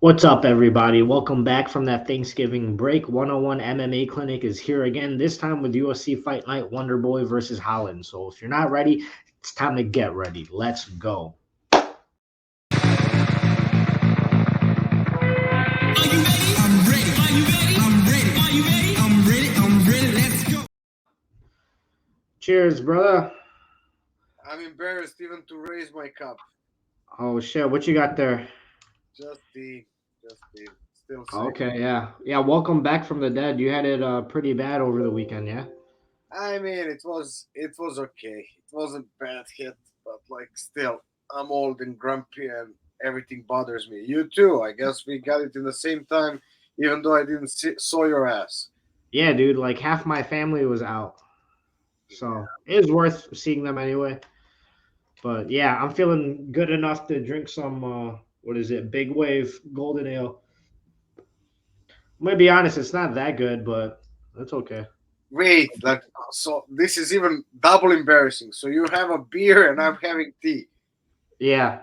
What's up, everybody? Welcome back from that Thanksgiving break. 101 MMA Clinic is here again, this time with UFC Fight Night Wonderboy versus Holland. So if you're not ready, it's time to get ready. Let's go. Are you ready? I'm ready. Are you ready? I'm ready. Are you ready? I'm ready. I'm ready. Let's go. Cheers, brother. I'm embarrassed even to raise my cup. Oh, shit. What you got there? Just the, just the, still sick. Okay, yeah. Yeah, welcome back from the dead. You had it pretty bad over the weekend, yeah? I mean, it was okay. It wasn't bad hit, but like still, I'm old and grumpy, and everything bothers me. You too. I guess we got it in the same time, even though I didn't saw your ass. Yeah, dude. Like half my family was out. Yeah. So it was worth seeing them anyway. But yeah, I'm feeling good enough to drink some, what is it? Big Wave Golden Ale. I'm gonna be honest, it's not that good, but that's okay. Wait, so this is even double embarrassing. So you have a beer and I'm having tea. Yeah.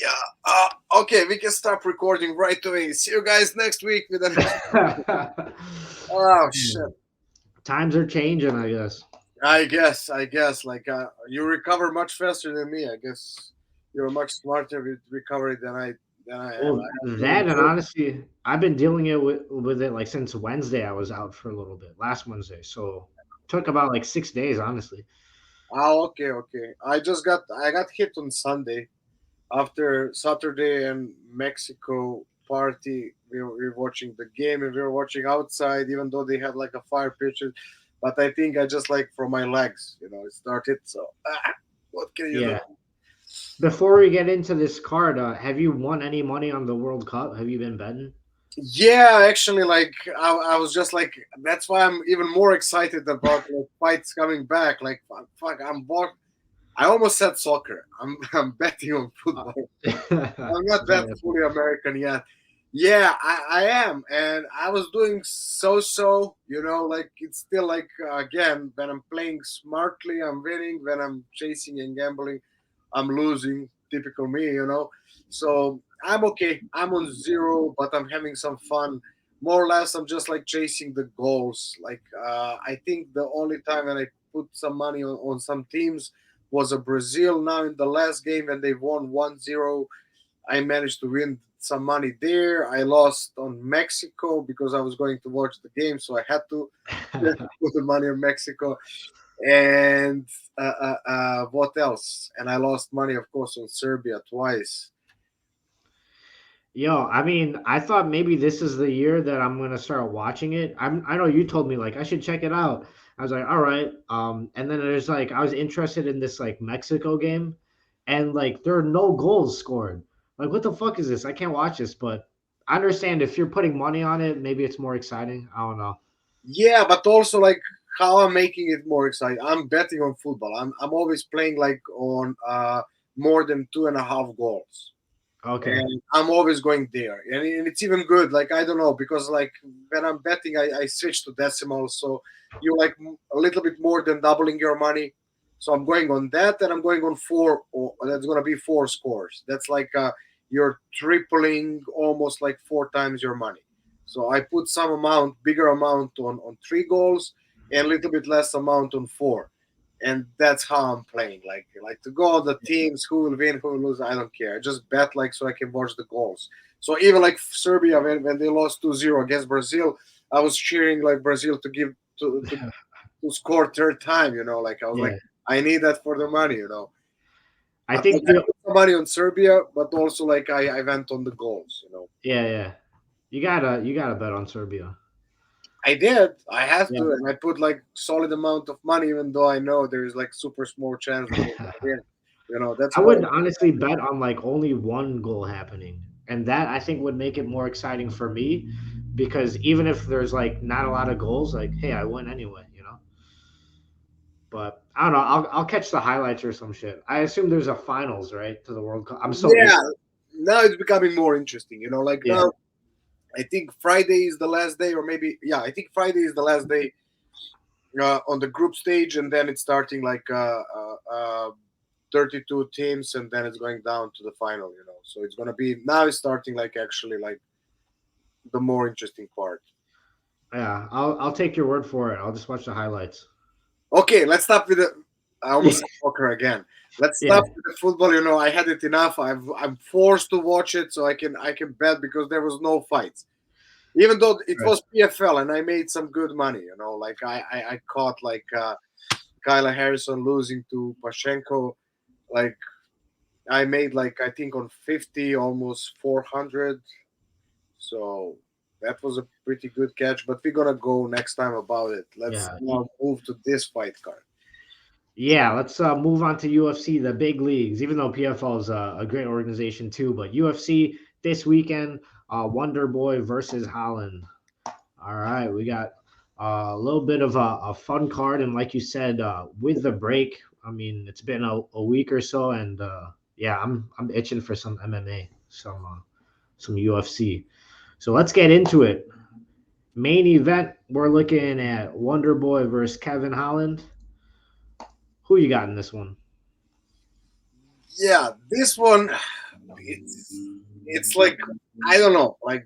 Yeah. Okay, we can stop recording right away. See you guys next week with the next. Oh shit. Times are changing, I guess. I guess, like you recover much faster than me. I guess you're much smarter with recovery than I am. Well, I have no that and joke. honestly, I've been dealing with it like since Wednesday. I was out for a little bit last Wednesday, so took about like 6 days, honestly. Okay. I got hit on Sunday after Saturday and Mexico party. We were watching the game and we were watching outside, even though they had like a fire pitch. But I think I just like from my legs, it started. So what can you do? Yeah. Before we get into this card, have you won any money on the World Cup? Have you been betting? Yeah, actually, like I was just like that's why I'm even more excited about like fights coming back. Like fuck, I almost said soccer. I'm betting on football. I'm not that Sorry. fully American yet. Yeah, I am, and I was doing so. Like it's still like again when I'm playing smartly, I'm winning. When I'm chasing and gambling, I'm losing. Typical me. So I'm okay. I'm on zero, but I'm having some fun. More or less, I'm just like chasing the goals. Like I think the only time when I put some money on some teams was a Brazil now in the last game when they won 1-0. I managed to win some money there. I lost on Mexico because I was going to watch the game, so I had to put the money on Mexico. And what else? And I lost money, of course, on Serbia twice. Yo, I mean, I thought maybe this is the year that I'm gonna start watching it. I know you told me like I should check it out. I was like, all right. And then there's like I was interested in this like Mexico game, and like there are no goals scored. Like, what the fuck is this? I can't watch this, but I understand if you're putting money on it, maybe it's more exciting. I don't know. Yeah, but also like how I'm making it more exciting. I'm betting on football. I'm always playing like on more than 2.5 goals. Okay. And I'm always going there, and it's even good. Like I don't know because like when I'm betting, I switch to decimals, so you like a little bit more than doubling your money. So I'm going on that, and I'm going on four. Or that's gonna be four scores. That's like you're tripling almost like four times your money. So I put some amount, bigger amount on 3 goals, and a little bit less amount on four, and that's how I'm playing. Like to go on the teams who will win, who will lose. I don't care. I just bet like so I can watch the goals. So even like Serbia when they lost 2-0 against Brazil, I was cheering like Brazil to give to score third time. Like I was like Yeah. I need that for the money. I But like, think I the put some money on Serbia, but also like I went on the goals. yeah. You gotta bet on Serbia. I did. I have Yeah. to, and I put like solid amount of money, even though I know there is like super small chance that they're gonna win. That's I why. would honestly bet on like only one goal happening. And that I think would make it more exciting for me because even if there's like not a lot of goals, like, hey, I win anyway. But I don't know. I'll catch the highlights or some shit. I assume there's a finals, right, to the World Cup. I'm so Yeah, ignorant. now it's becoming more interesting. Like Yeah. now, I think Friday is the last day, or maybe yeah, I think Friday is the last day on the group stage, and then it's starting like 32 teams, and then it's going down to the final. So it's gonna be now. It's starting like actually like the more interesting part. Yeah, I'll take your word for it. I'll just watch the highlights. Okay, let's stop with the. I almost said soccer again. Let's Yeah, stop with the football. I had it enough. I'm forced to watch it so I can bet because there was no fights. Even though it right. was PFL and I made some good money. Like I caught like Kyla Harrison losing to Pashenko. Like I made like I think on 50 almost 400. So that was a pretty good catch. But we're gonna go next time about it. Let's Yeah. now move to this fight card. Yeah, let's move on to UFC, the big leagues. Even though PFL is a great organization too, but UFC this weekend, Wonder Boy versus Holland. All right, we got a little bit of a fun card, and like you said, with the break, I mean, it's been a week or so, and yeah, I'm itching for some MMA, some UFC. So let's get into it. Main event, we're looking at Wonder Boy versus Kevin Holland. Who you got in this one? Yeah, this one, it's like I don't know, like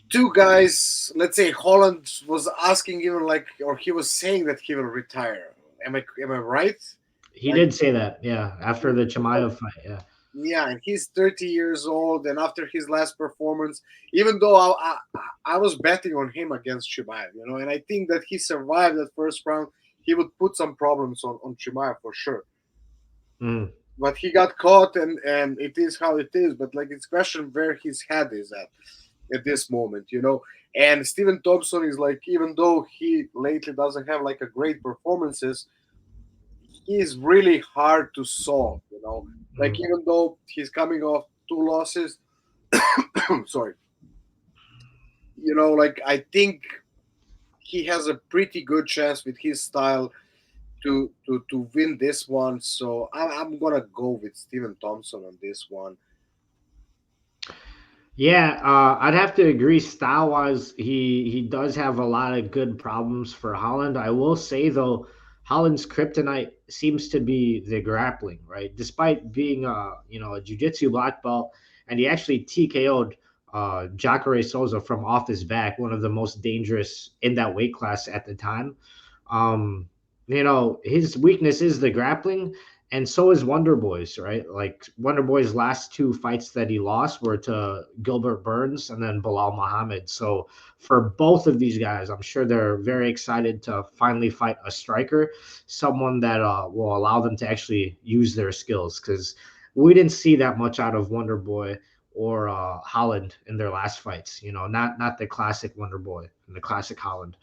two guys. Let's say Holland was asking even like, or he was saying that he will retire. Am I right? He Like, did say that, yeah, after the Chimaev fight, yeah. yeah, and he's 30 years old, and after his last performance, even though I was betting on him against Chimaev, and I think that he survived that first round, he would put some problems on Chimaev for sure. Mm. But he got caught, and it is how it is. But like it's question where his head is at this moment. And Steven Thompson is like, even though he lately doesn't have like a great performances, he's really hard to solve. Like Mm. even though he's coming off two losses, sorry, like I think he has a pretty good chance with his style to win this one. So I'm gonna go with Steven Thompson on this one. Yeah, I'd have to agree. Style wise, he does have a lot of good problems for Holland. I will say though, Holland's kryptonite seems to be the grappling, right? Despite being a jiu-jitsu black belt, and he actually TKO'd Jacare Souza from off his back, one of the most dangerous in that weight class at the time. Um, his weakness is the grappling, and so is Wonder Boy's, right? Like Wonder Boy's last two fights that he lost were to Gilbert Burns and then Bilal Muhammad. So for both of these guys, I'm sure they're very excited to finally fight a striker, someone that will allow them to actually use their skills, because we didn't see that much out of Wonder Boy or Holland in their last fights. Not the classic Wonder Boy and the classic Holland.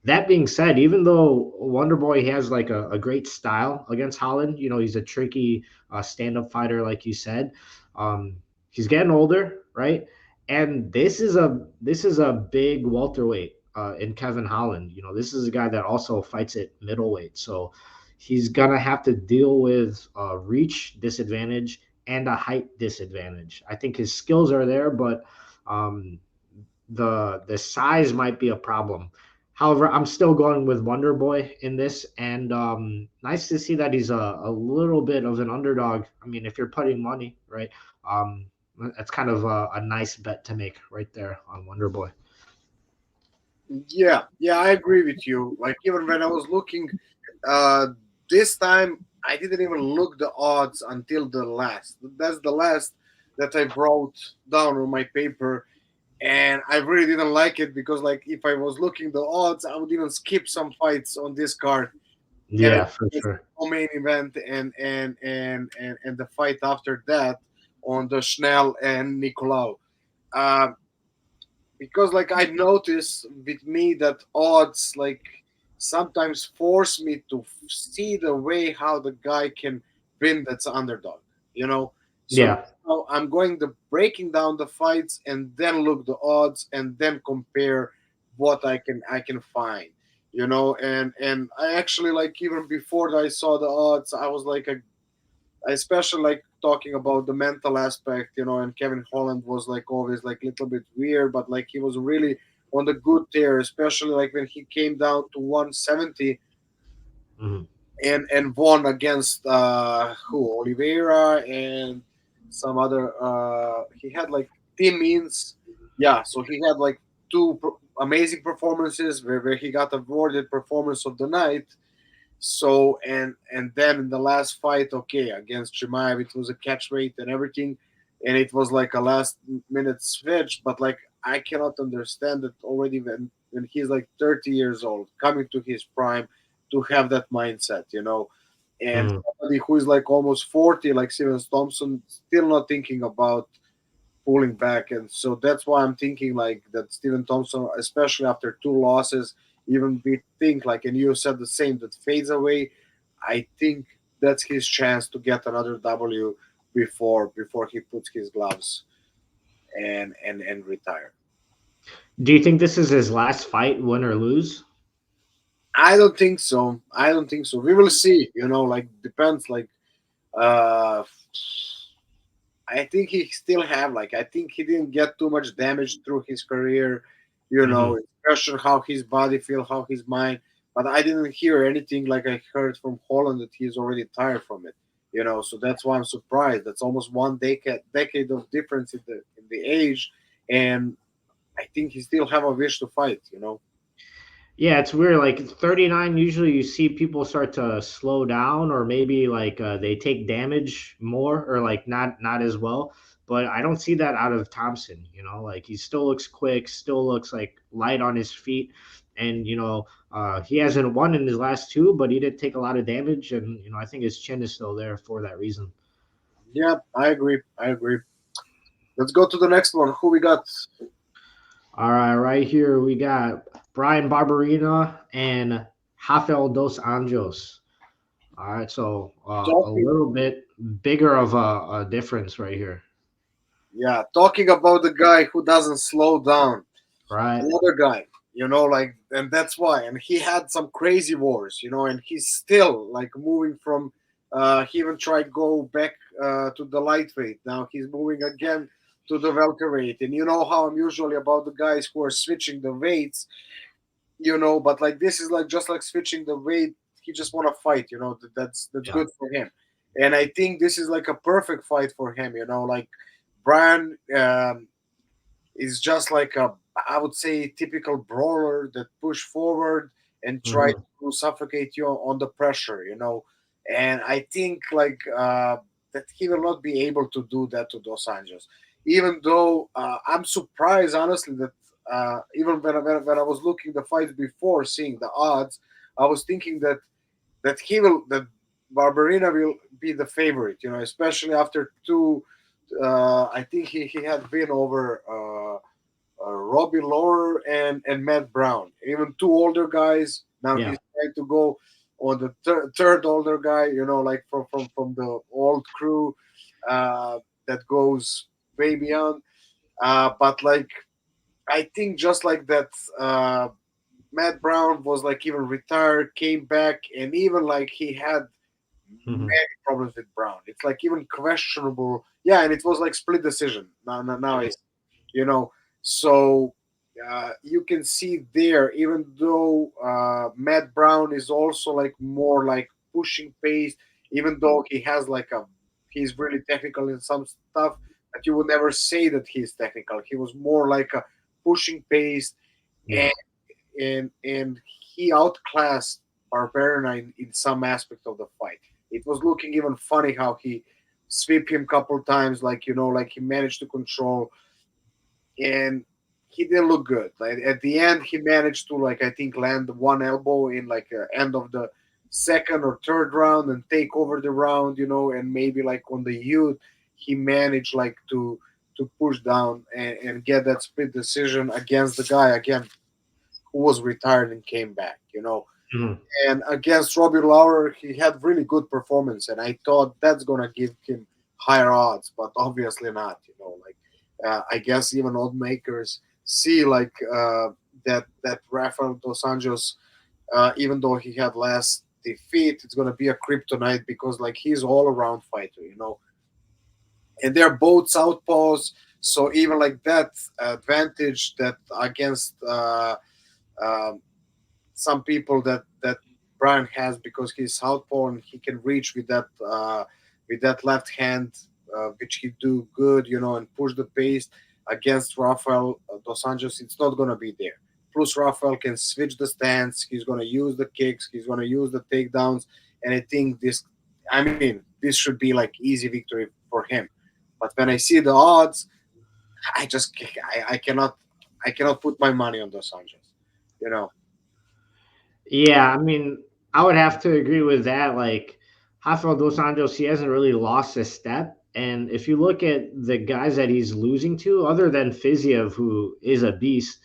That being said, even though Wonder Boy has like a great style against Holland, he's a tricky stand-up fighter, like you said. Um, he's getting older, right? And this is a big welterweight in Kevin Holland. This is a guy that also fights at middleweight, so he's gonna have to deal with reach disadvantage and a height disadvantage. I think his skills are there, but um, the size might be a problem. However, I'm still going with Wonder Boy in this, and nice to see that he's a little bit of an underdog. I mean, if you're putting money, right, um, that's kind of a nice bet to make right there on Wonder Boy. Yeah, I agree with you. Like even when I was looking, uh, this time I didn't even look the odds until the last. That's the last that I wrote down on my paper, and I really didn't like it because like if I was looking the odds, I would even skip some fights on this card, and Yeah, for it's sure. the main event and the fight after that on the Schnell and Nicolau. Uh, because like I notice with me that odds like sometimes force me to see the way how the guy can win that's underdog, you know. So Yeah, now I'm going to breaking down the fights and then look the odds and then compare what I can find, and I actually like even before I saw the odds I was like I especially like talking about the mental aspect, and Kevin Holland was like always like a little bit weird, but like he was really on the good tier, especially like when he came down to 170, mhm. and won against who Oliveira and some other. He had like team means, yeah. So he had like amazing performances where he got awarded performance of the night. So and then in the last fight, okay, against Chimaev, it was a catch weight and everything, and it was like a last minute switch. But like I cannot understand it already when he's like 30 years old, coming to his prime, to have that mindset, and Mhm. somebody who is like almost 40, like Steven Thompson, still not thinking about pulling back. And so that's why I'm thinking like that Steven Thompson, especially after two losses, even we think like, and you said the same, that fades away. I think that's his chance to get another W before he puts his gloves and retire. Do you think this is his last fight, win or lose? I don't think so. I don't think so. We will see. Like depends. Like uh, I think he still have like I think he didn't get too much damage through his career, Hmm. especially how his body feel, how his mind. But I didn't hear anything like I heard from Holland that he's already tired from it. So that's why I'm surprised. That's almost one decade of difference in the age, and I think he still have a wish to fight. Yeah, it's weird. Like 39, usually you see people start to slow down, or maybe like they take damage more, or like not as well. But I don't see that out of Thompson. Like he still looks quick, still looks like light on his feet, and he hasn't won in his last two, but he did take a lot of damage, and I think his chin is still there for that reason. Yeah, I agree. I agree. Let's go to the next one. Who we got? All right, right here we got Brian Barberina and Rafael dos Anjos. All right, so a Talking little bit bigger of a difference right here, Yeah, talking about the guy who doesn't slow down. right? Another guy, like, and that's why. And he had some crazy wars, and he's still like moving from. He even tried go back to the lightweight. Now he's moving again to the welterweight. And you know how I'm usually about the guys who are switching the weights. But like this is like just like switching the weight. He just want to fight. That's Yeah. good for him. And I think this is like a perfect fight for him. Like Brian. Is just like a, I would say, typical brawler that push forward and try Hmm. to suffocate you on the pressure. And I think like that he will not be able to do that to Dos Anjos, even though I'm surprised honestly that even when I was looking the fights before seeing the odds, I was thinking that Barberina will be the favorite, especially after two. I think he had been over Robbie Lawler and Matt Brown, even two older guys. Now Yeah. he's trying to go on the third older guy, like from the old crew that goes way beyond. But like I think just like that, Matt Brown was like even retired, came back, and even like he had Hmm. many problems with Brown. It's like even questionable. Yeah, and it was like split decision. Now Yeah. it's you know. So you can see there, even though Matt Brown is also like more like pushing pace, even though he has like he's really technical in some stuff that you would never say that he's technical. He was more like a pushing pace, Yeah. and he outclassed Barbarian in some aspect of the fight. It was looking even funny how he sweep him couple times, like he managed to control, and he didn't look good. Like at the end, he managed to like I think land one elbow in like end of the second or third round and take over the round, and maybe like on the youth, he managed like to push down and get that split decision against the guy again who was retired and came back. Hmm. And against Robbie Lawler, he had really good performance, and I thought that's gonna give him higher odds, but obviously not. Like I guess even odd makers see like that Rafael dos Anjos, even though he had less defeat, it's gonna be a kryptonite because like he's all around fighter, and they're both southpaws, so even like that advantage that against. Um, some people that Brian has, because he's southpaw and he can reach with that left hand, which he do good, and push the pace against Rafael dos Anjos. It's not gonna be there. Plus, Rafael can switch the stance. He's gonna use the kicks. He's gonna use the takedowns, and I think this. I mean, this should be like easy victory for him. But when I see the odds, I just I cannot put my money on dos Anjos. You know. Yeah, I mean, I would have to agree with that. Like Rafael dos Anjos, he hasn't really lost a step. And if you look at the guys that he's losing to, other than Fiziev, who is a beast,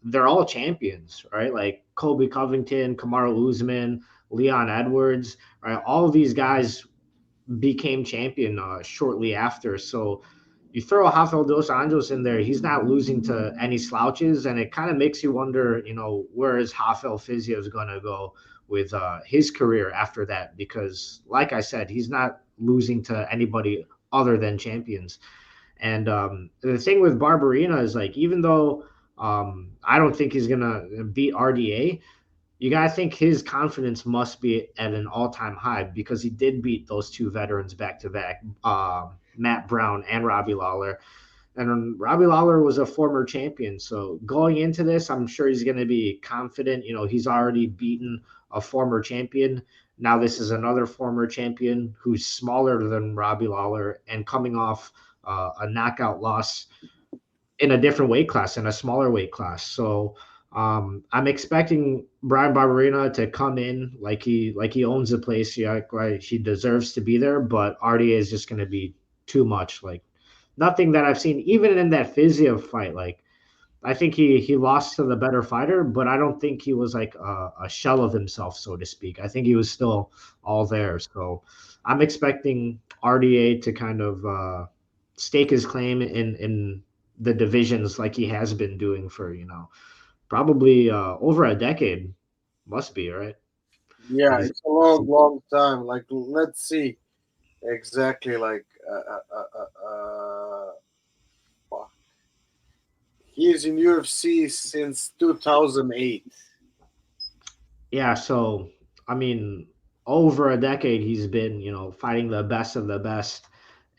they're all champions, right? Like Colby Covington, Kamaru Usman, Leon Edwards, right? All of these guys became champion shortly after. So you throw Rafael dos Anjos in there, he's not losing to any slouches, and it kind of makes you wonder, where is Rafael Fiziev's going to go with his career after that? Because, like I said, he's not losing to anybody other than champions. And the thing with Barberina is like, even though I don't think he's gonna beat RDA, you gotta think his confidence must be at an all-time high because he did beat those two veterans back to back, Matt Brown and Robbie Lawler. And Robbie Lawler was a former champion, so going into this, I'm sure he's going to be confident. He's already beaten a former champion. Now this is another former champion who's smaller than Robbie Lawler and coming off a knockout loss in a different weight class, in a smaller weight class. So I'm expecting Brian Barberina to come in like he owns the place. Yeah, like he deserves to be there. But RDA is just going to be too much. Like nothing that I've seen, even in that Fiziev fight. Like I think he lost to the better fighter, but I don't think he was like a shell of himself, so to speak. I think he was still all there. So I'm expecting RDA to kind of stake his claim in the divisions like he has been doing for probably over a decade. Must be right Yeah, because it's a long, long time. Like, let's see exactly. Like, fuck. He is in UFC since 2008. yeah. So I mean, over a decade he's been fighting the best of the best.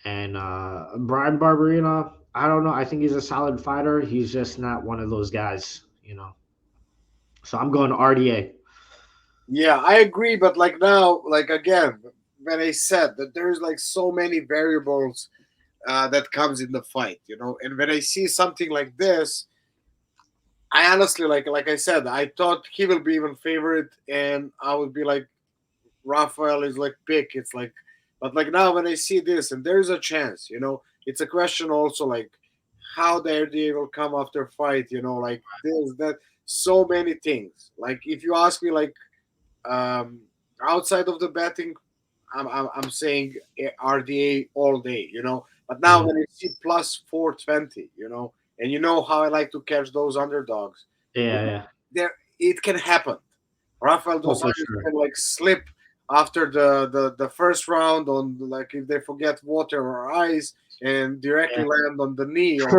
And Brian Barberina, I don't know. I think he's a solid fighter. He's just not one of those guys. So I'm going RDA. Yeah, I agree. But like now, like again, when I said that there's like so many variables that comes in the fight, and when I see something like this, I honestly like I said, I thought he will be even favorite, and I would be like, Rafael is like pick. It's like, but like now when I see this, and there's a chance, it's a question also like how the RDA will come after fight, like this, that, so many things. Like if you ask me, like um, outside of the betting, I'm saying RDA all day, But now Mhm. when I see plus 420, and you know how I like to catch those underdogs, Yeah, yeah. there it can happen. Rafael Oh, dos for Anjos sure. can like slip after the first round on, like, if they forget water or ice and directly Yeah. land on the knee of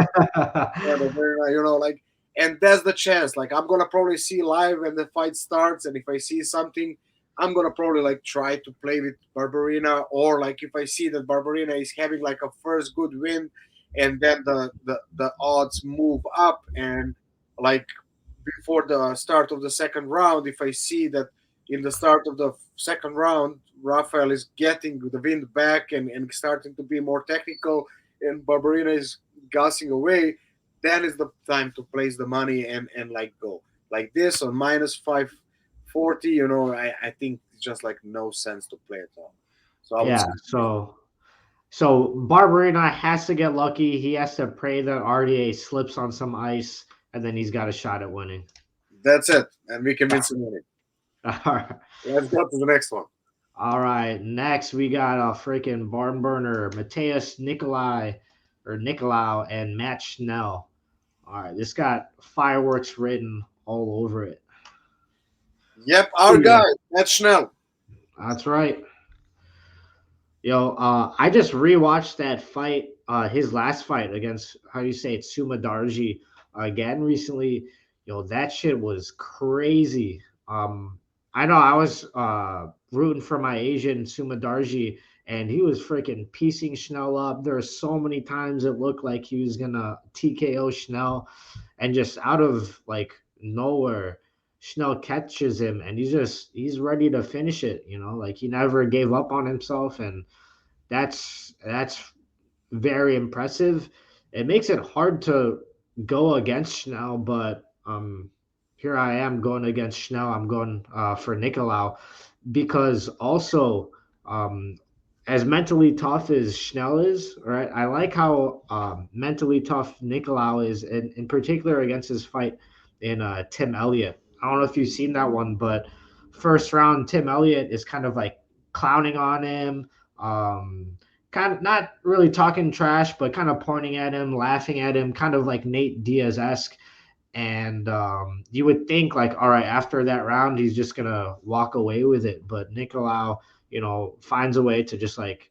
like, and that's the chance. Like I'm gonna probably see live when the fight starts, and if I see something, I'm gonna probably like try to play with Barberina, or like if I see that Barberina is having like a first good win, and then the odds move up, and like before the start of the second round, if I see that in the start of the second round, Rafael is getting the wind back and starting to be more technical, and Barberina is gassing away, then is the time to place the money and like go. Like this on minus 540, I think it's just like no sense to play at all. So I would Yeah. say So Barberina has to get lucky. He has to pray that RDA slips on some ice, and then he's got a shot at winning. that's it. And we can win some money. All right. Let's go to the next one. All right. Next, we got a freaking barn burner, Mateus Nicolau and Matt Schnell. All right. This got fireworks written all over it. Yep, our Ooh, guy, yeah. Matt Schnell. That's right. I just rewatched that fight, his last fight against, how do you say it, Sumadarji again recently. That shit was crazy. I know I was rooting for my Asian Sumadarji, and he was freaking piecing Schnell up. There were so many times it looked like he was gonna TKO Schnell, and just out of like nowhere, Schnell catches him, and he's ready to finish it. Like he never gave up on himself, and that's very impressive. It makes it hard to go against Schnell, but here I am going against Schnell. I'm going for Nicolau because also um, as mentally tough as Schnell is, right? I like how mentally tough Nicolau is, in particular against his fight in Tim Elliott. I don't know if you've seen that one, but first round Tim Elliott is kind of like clowning on him. Kind of not really talking trash, but kind of pointing at him, laughing at him, kind of like Nate Diaz esque. And you would think like, all right, after that round, he's just gonna walk away with it. But Nicolau, finds a way to just like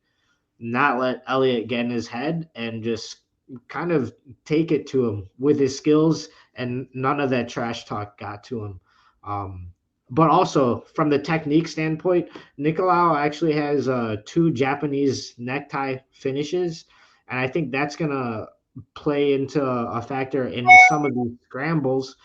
not let Elliott get in his head and just kind of take it to him with his skills, and none of that trash talk got to him. Um, but also from the technique standpoint, Nicolau actually has two Japanese necktie finishes, and I think that's gonna play into a factor in some of these scrambles,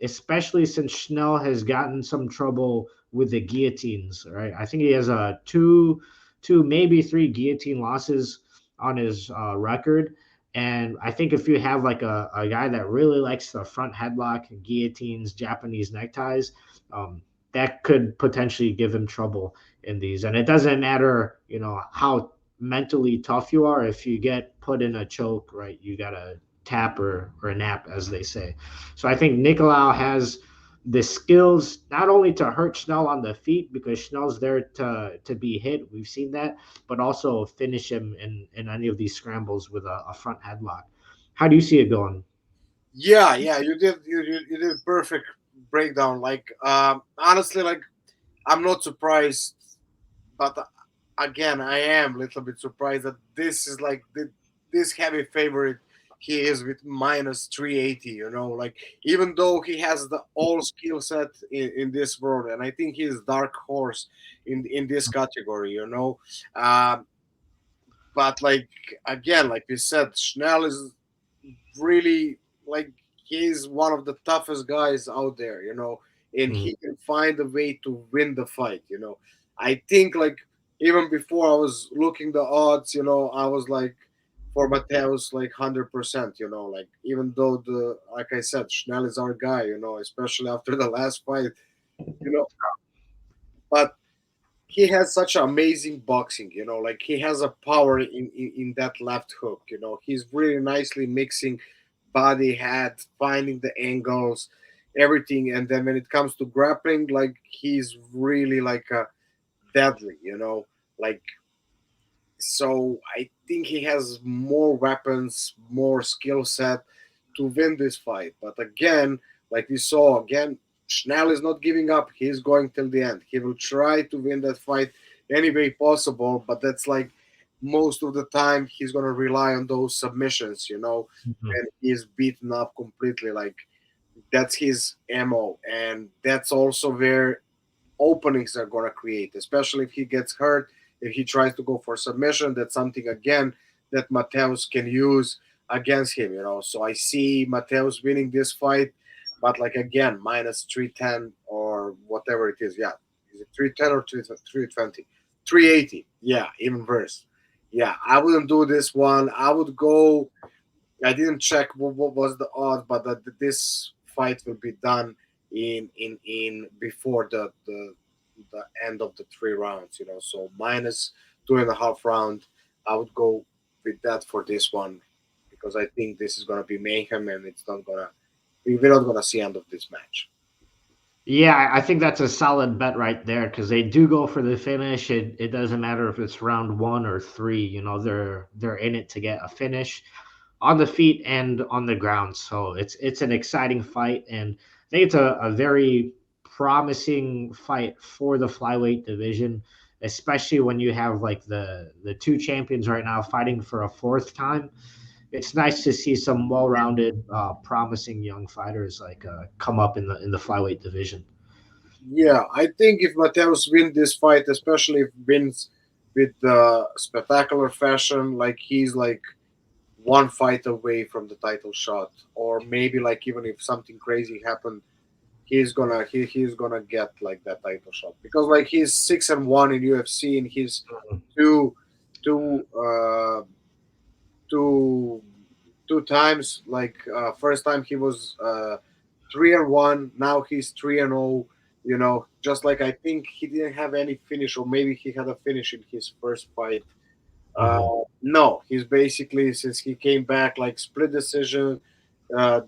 especially since Schnell has gotten some trouble with the guillotines. Right, I think he has a two, maybe three guillotine losses on his record. And I think if you have like a guy that really likes the front headlock, guillotines, Japanese neckties, um, that could potentially give him trouble in these. And it doesn't matter, how mentally tough you are. If you get put in a choke, right, you got to tap or a nap, as they say. So I think Nicolau has the skills not only to hurt Schnell on the feet because Schnell's there to be hit. We've seen that, but also finish him in any of these scrambles with a front headlock. How do you see it going? Yeah, yeah, you did perfect breakdown. Like honestly, like I'm not surprised, but again, I am a little bit surprised that this is like this heavy favorite he is with minus 380. Like even though he has the all skill set in this world, and I think he's dark horse in this category. Um, but like again, like we said, Schnell is really like he's one of the toughest guys out there, and Mhm. he can find a way to win the fight. I think like even before I was looking the odds, I was like for Mateus like 100%, like even though the like I said, Schnell is our guy, especially after the last fight, you know, but he has such amazing boxing, like he has a power in that left hook, he's really nicely mixing body, head, finding the angles, everything. And then when it comes to grappling, like he's really like a deadly, like so I think he has more weapons, more skill set to win this fight. But again, like we saw again, Schnell is not giving up. He's going till the end. He will try to win that fight any way possible, but that's like most of the time he's gonna rely on those submissions, Mhm. and he's beaten up completely. Like that's his MO, and that's also where openings are going to create, especially if he gets hurt, if he tries to go for submission. That's something, again, that Mateus can use against him, So I see Mateus winning this fight, but like again, minus 310 or whatever it is. Yeah. Is it 310 or 320? 380. Yeah, even worse. Yeah, I wouldn't do this one. I would go. I didn't check what was the odds, but that this fight will be done in before the end of the 3 rounds. So minus 2.5 round. I would go with that for this one because I think this is gonna be mayhem, and it's not gonna we're not gonna see end of this match. Yeah, I think that's a solid bet right there because they do go for the finish. It doesn't matter if it's round one or three. They're in it to get a finish on the feet and on the ground. So it's an exciting fight, and I think it's a very promising fight for the flyweight division, especially when you have like the two champions right now fighting for a fourth time. It's nice to see some well-rounded, promising young fighters like come up in the flyweight division. Yeah, I think if Mateus wins this fight, especially if wins with spectacular fashion, like he's like one fight away from the title shot, or maybe like even if something crazy happened, he's gonna get like that title shot because like he's 6-1 in UFC and he's two two two two times like first time he was 3-1, now he's 3-0. You know, just like I think he didn't have any finish, or maybe he had a finish in his first fight. Mhm. No, he's basically since he came back like split decision, uh,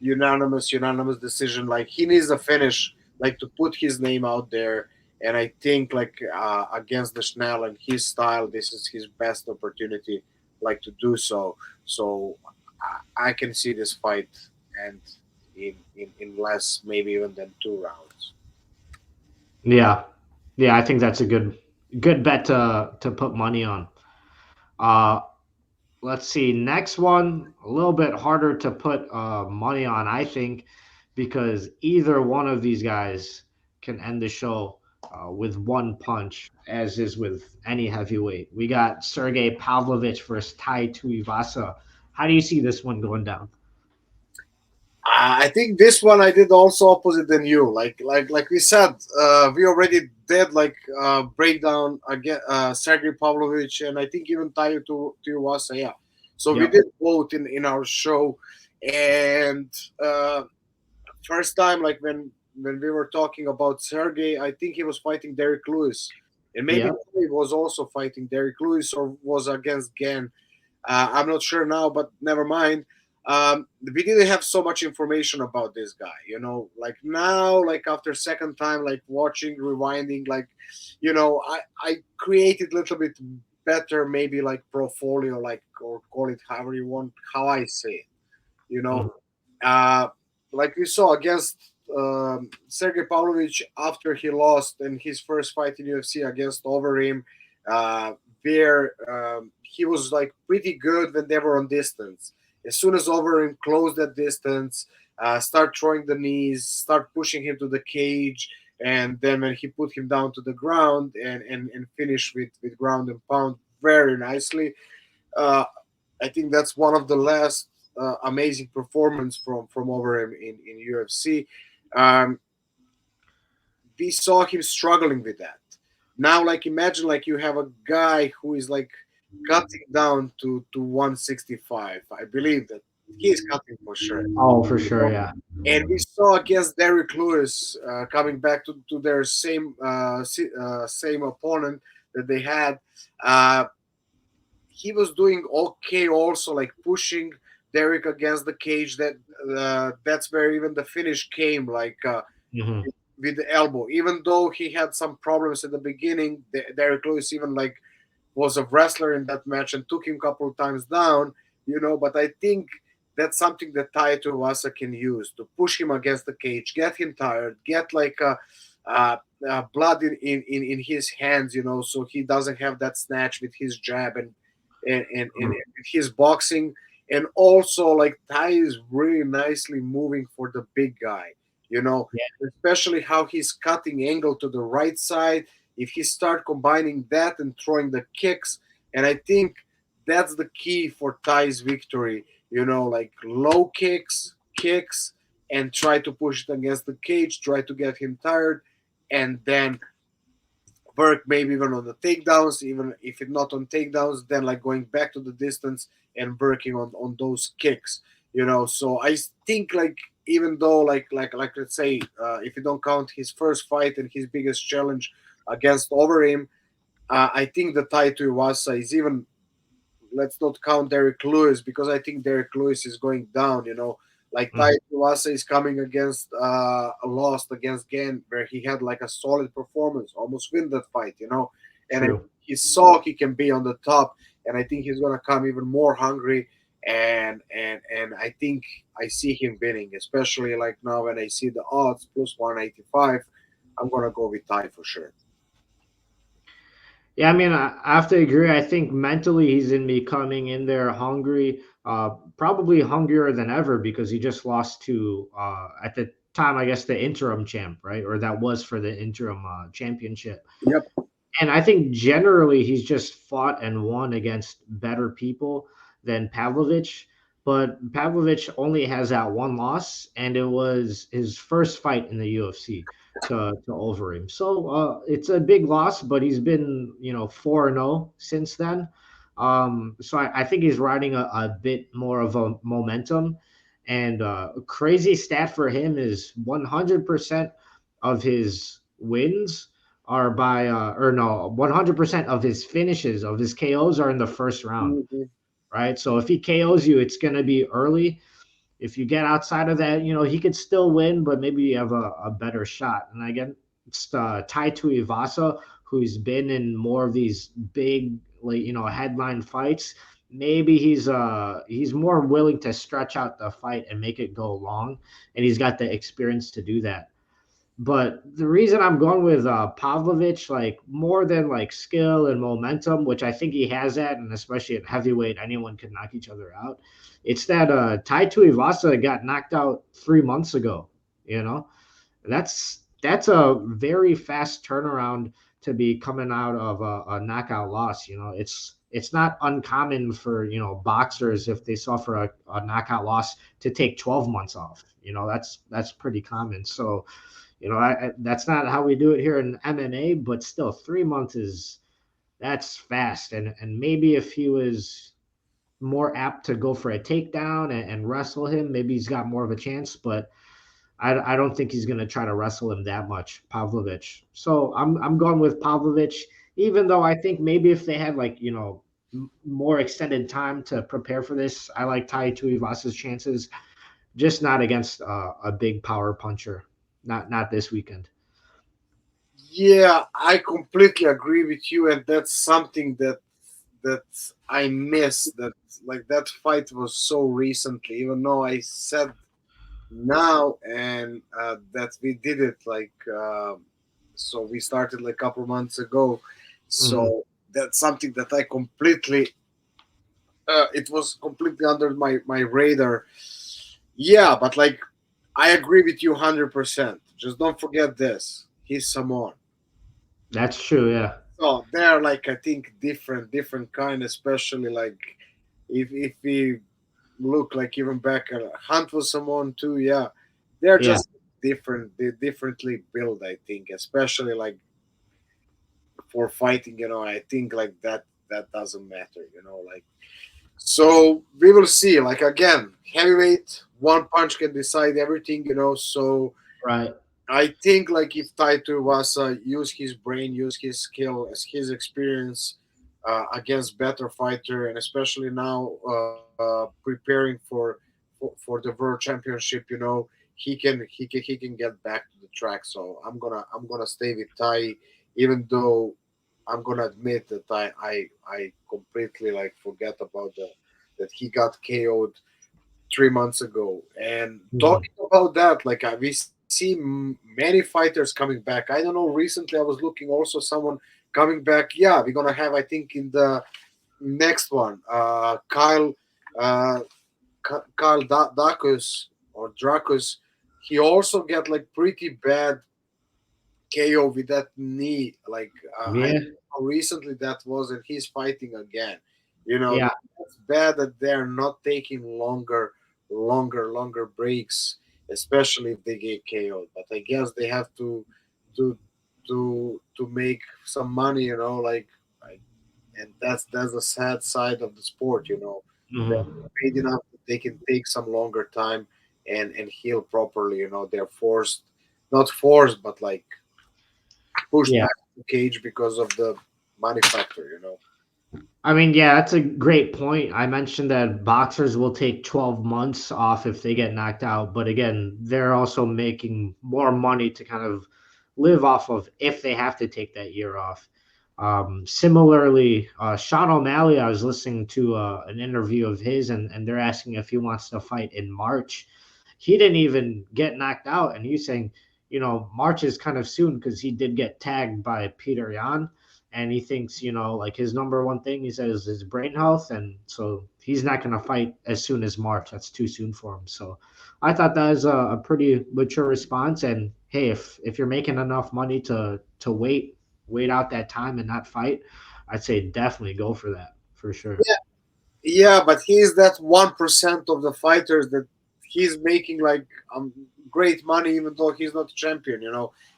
unanimous decision. Like he needs a finish, like to put his name out there. And I think like against the Schnell and his style, this is his best opportunity, like to do so. So I can see this fight and in less, maybe even than 2 rounds. Yeah, yeah, I think that's a good bet to put money on. Uh, let's see. Next one, a little bit harder to put money on, I think, because either one of these guys can end the show with one punch, as is with any heavyweight. We got Sergey Pavlovich versus Tai Tuivasa. How do you see this one going down? I think this one I did also opposite than you. Like we said, we already did like breakdown again Sergey Pavlovich and I think even Tayo to Iwasa. Yeah, so we Yep. did both in our show. And first time like when we were talking about Sergey, I think he was fighting Derek Lewis, and maybe Yep. he was also fighting Derek Lewis or was against Gan. I'm not sure now, but never mind. We didn't have so much information about this guy, you know. Like now, like after second time, like watching, rewinding, like, you know, I created a little bit better, maybe like portfolio, like or call it however you want, how I say it, you know. Mhm. Uh, like we saw against Sergey Pavlovich after he lost in his first fight in UFC against Overeem, uh, where he was like pretty good when they were on distance. As soon as Overeem closed that distance, start throwing the knees, start pushing him to the cage, and then when he put him down to the ground and finish with ground and pound very nicely. Uh, I think that's one of the last amazing performance from Overeem in UFC. Um, we saw him struggling with that. Now, like imagine like you have a guy who is like cutting down to 165. I believe that he is cutting for sure. Oh, for You sure. know? Yeah. And we saw against Derrick Lewis coming back to their same opponent that they had. Uh, he was doing okay also like pushing Derek against the cage. That's where even the finish came like Hmm. with the elbow, even though he had some problems at the beginning. Derek Lewis even like was a wrestler in that match and took him a couple of times down, you know. But I think that's something that Tai Tuivasa can use to push him against the cage, get him tired, get like uh, blood in his hands, you know, so he doesn't have that snatch with his jab and his boxing. And also, like Tai is really nicely moving for the big guy, you know, especially how he's cutting angle to the right side. If he start combining that and throwing the kicks, and I think that's the key for Tai's victory. You know, like low kicks, and try to push it against the cage, try to get him tired, and then work maybe even on the takedowns, even if it's not on takedowns, then like going back to the distance and working on those kicks, you know. So I think like even though like let's say if you don't count his first fight and his biggest challenge against Overeem, I think the Tai Tuivasa is even, let's not count Derek Lewis because I think Derek Lewis is going down. You know, like Tai Hmm. Tuivasa is coming against a loss against Gan where he had like a solid performance, almost win that fight. You know, and True. he saw he can be on the top, and I think he's gonna come even more hungry. And I think I see him winning, especially like now when I see the odds plus 185. I'm gonna go with Tai for sure. Yeah, I mean, I have to agree. I think mentally he's in me coming in there hungry, probably hungrier than ever because he just lost to, at the time, I guess, the interim champ, right? Or that was for the interim championship. Yep. And I think generally he's just fought and won against better people than Pavlovich. But Pavlovich only has that one loss, and it was his first fight in the UFC to Overeem. So it's a big loss, but he's been 4-0 since then. So I think he's riding a bit more of a momentum. And a crazy stat for him is 100% of his wins are by or no 100% of his finishes of his KOs are in the first round, Mhm. right? So if he KOs you, it's going to be early. If you get outside of that, he could still win, but maybe you have a better shot. And again, it's Tai Tuivasa, who's been in more of these big, like, headline fights. Maybe he's more willing to stretch out the fight and make it go long, and he's got the experience to do that. But the reason I'm going with Pavlovich, like more than like skill and momentum, which I think he has that, and especially at heavyweight, anyone can knock each other out. It's that Tai Tuivasa got knocked out 3 months ago. You know, that's a very fast turnaround to be coming out of a knockout loss. It's not uncommon for boxers if they suffer a knockout loss to take 12 months off. That's pretty common. So that's not how we do it here in MMA, but still 3 months that's fast. And maybe if he was more apt to go for a takedown and wrestle him, maybe he's got more of a chance. But I don't think he's going to try to wrestle him that much, Pavlovich. So I'm going with Pavlovich, even though I think maybe if they had like more extended time to prepare for this, I like Tai Tuivasa's chances, just not against a big power puncher. Not this weekend. Yeah, I completely agree with you, and that's something that I miss. That like that fight was so recently, even though I said now and that we did it like so we started like a couple months ago. Mhm. So that's something that I completely it was completely under my radar. Yeah, but like I agree with you 100%. Just don't forget this. He's Samoan. That's true. Yeah. So they're like I think different kind, especially like if we look like even back at Hunt was Samoan too. Yeah, they're Yeah. just different. They differently built. I think, especially like for fighting. I think like that doesn't matter. Like so we will see. Like again, heavyweight, one punch can decide everything. So Right. I think like if Taito Iwasa use his brain, use his skill, as his experience against better fighter, and especially now preparing for the world championship, he can get back to the track. So I'm gonna stay with Tai, even though I'm gonna admit that I completely like forget about that he got KO'd 3 months ago. And Mhm. talking about that, like we see many fighters coming back. I don't know. Recently, I was looking also someone coming back. Yeah, we're gonna have I think in the next one, uh, Kyle Dacus or Dracus. He also get like pretty bad KO with that knee. Like I don't Yeah. know how recently that was, and he's fighting again. Yeah. It's bad that they're not taking longer breaks, especially if they get KO'd. But I guess they have to to make some money. Like, and that's the sad side of the sport. They're Mhm. paid enough that they can take some longer time and heal properly. They're forced, not forced, but like pushed Yeah. back to the cage because of the money factor. I mean, yeah, that's a great point. I mentioned that boxers will take 12 months off if they get knocked out, but again, they're also making more money to kind of live off of if they have to take that year off. Similarly, Sean O'Malley, I was listening to an interview of his, and they're asking if he wants to fight in March. He didn't even get knocked out, and he's saying, March is kind of soon because he did get tagged by Peter Yan. and he thinks, like his number one thing he says is brain health, and so he's not going to fight as soon as March. That's too soon for him. So I thought that was a pretty mature response. And hey, if you're making enough money to wait out that time and not fight, I'd say definitely go for that for sure. Yeah, yeah, but he's that 1% of the fighters that he's making like great money, even though he's not a champion.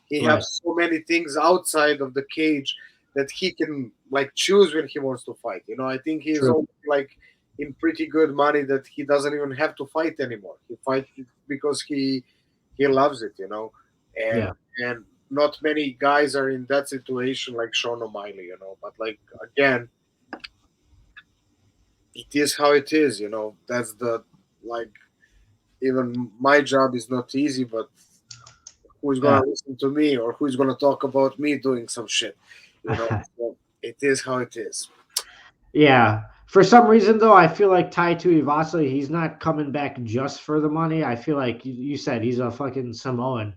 He Right. has so many things outside of the cage that he can like choose when he wants to fight. I think he's True. all like in pretty good money that he doesn't even have to fight anymore. He fights because he loves it. Yeah. And not many guys are in that situation like Sean O'Malley. But like again, it is how it is. That's the like even my job is not easy, but who's Yeah. gonna listen to me or who's gonna talk about me doing some shit? So it is how it is. Yeah. For some reason, though, I feel like Tai Tuivasa, he's not coming back just for the money. I feel like you said he's a fucking Samoan.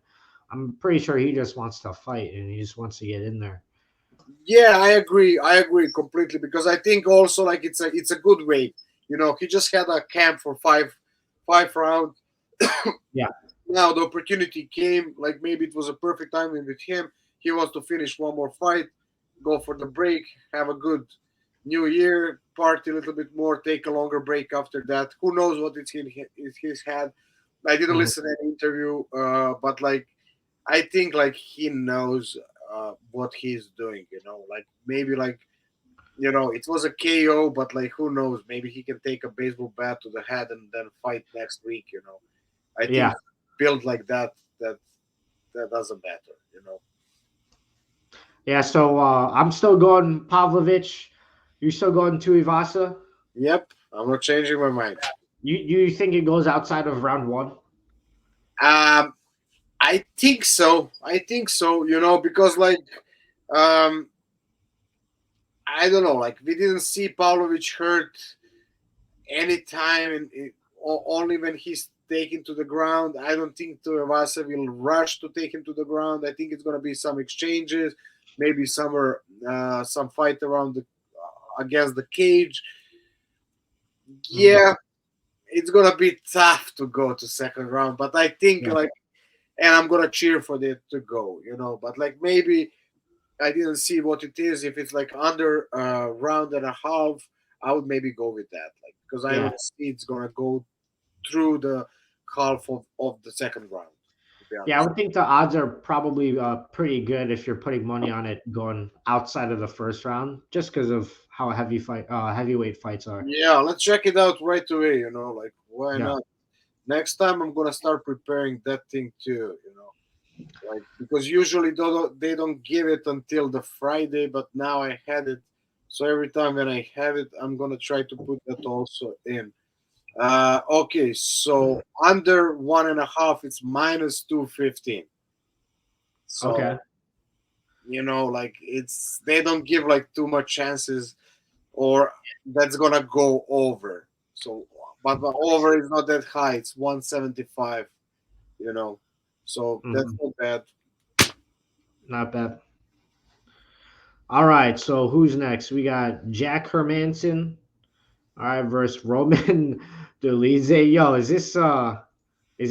I'm pretty sure he just wants to fight and he just wants to get in there. Yeah, I agree. I agree completely because I think also like it's a good way. He just had a camp for five rounds. Yeah. Now the opportunity came. Like maybe it was a perfect timing with him. He wants to finish one more fight, go for the break, have a good New Year, party a little bit more, take a longer break after that. Who knows what it's his head. I didn't Mhm. listen to an interview, but like I think like he knows what he's doing. Like maybe like it was a KO, but like who knows? Maybe he can take a baseball bat to the head and then fight next week. I think Yeah. build like that that doesn't matter. Yeah. So I'm still going Pavlovich. You're still going Tuivasa. Yep, I'm not changing my mind. You think it goes outside of round one? Um, I think so. I think so. Because like um, I don't know. Like we didn't see Pavlovich hurt anytime, and only when he's taken to the ground. I don't think Tuivasa will rush to take him to the ground. I think it's gonna be some exchanges, maybe some fight around the against the cage. Mhm. Yeah, it's gonna be tough to go to second round, but I think Yeah. like, and I'm gonna cheer for it to go. But like maybe I didn't see what it is. If it's like under a round and a half, I would maybe go with that. Like because I Yeah. don't see it's gonna go through the half of the second round. To be Yeah, I honest. would think the odds are probably pretty good if you're putting money on it going outside of the first round, just because of how heavyweight fights are. Yeah, let's check it out right away. Like why Yeah, not? Next time I'm gonna start preparing that thing too. Like because usually they don't give it until the Friday, but now I had it, so every time when I have it, I'm gonna try to put that also in. Okay, so under 1.5, it's -215. okay. So like it's they don't give like too much chances, or that's gonna go over. So, but the over is not that high. It's 175. You know, so that's Mhm. not bad. Not bad. All right, so who's next? We got Jack Hermanson, all right, versus Roman Dolidze. Yo, is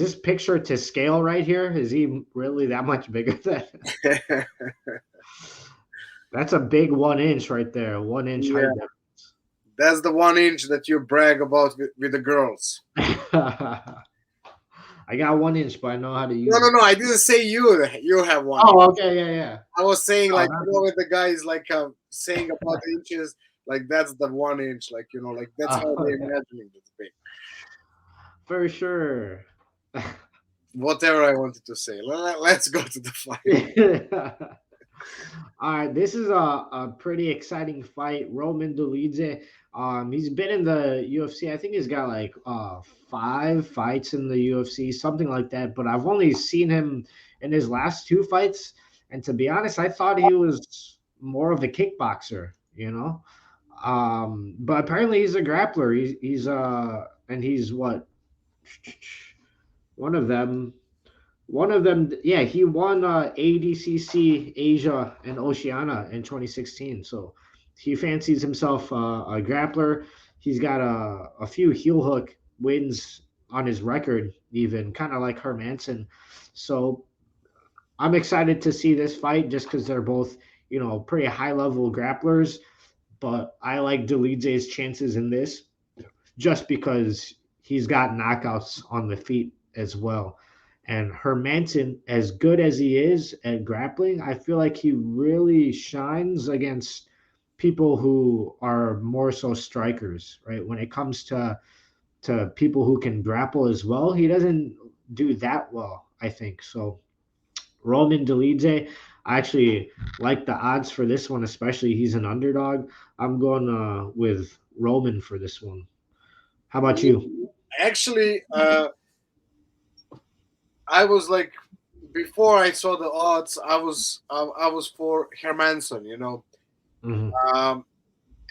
this picture to scale right here? Is he really that much bigger than? That's a big 1 inch right there. 1 inch Yeah, height that's the 1 inch that you brag about with the girls. difference. I got 1 inch, but I know how to No, use no, it. no. I didn't say you have 1 inch. Oh, okay, yeah, yeah. I was saying Oh, like that's when the guy is like saying about the inches, like that's the 1 inch, like like that's how oh, they're yeah, imagining this big. for sure. Whatever I wanted to say. Let's go to the fight. All right, this is a pretty exciting fight. Roman Dolidze, he's been in the UFC. I think he's got like 5 fights in the UFC, something like that. But I've only seen him in his last 2 fights, and to be honest, I thought he was more of a kickboxer. But apparently he's a grappler. He's and he's what one of them. One of them, yeah, he won ADCC Asia and Oceania in 2016. So he fancies himself a grappler. He's got a few heel hook wins on his record, even kind of like Hermanson. So I'm excited to see this fight just because they're both, pretty high level grapplers. But I like Delize's chances in this just because he's got knockouts on the feet as well. And Hermanson, as good as he is at grappling, I feel like he really shines against people who are more so strikers, right? When it comes to people who can grapple as well, he doesn't do that well, I think. So Roman Delize, I actually like the odds for this one, especially he's an underdog. I'm going with Roman for this one. How about you? Actually, I was like, before I saw the odds, I was for Hermanson, Hmm. um,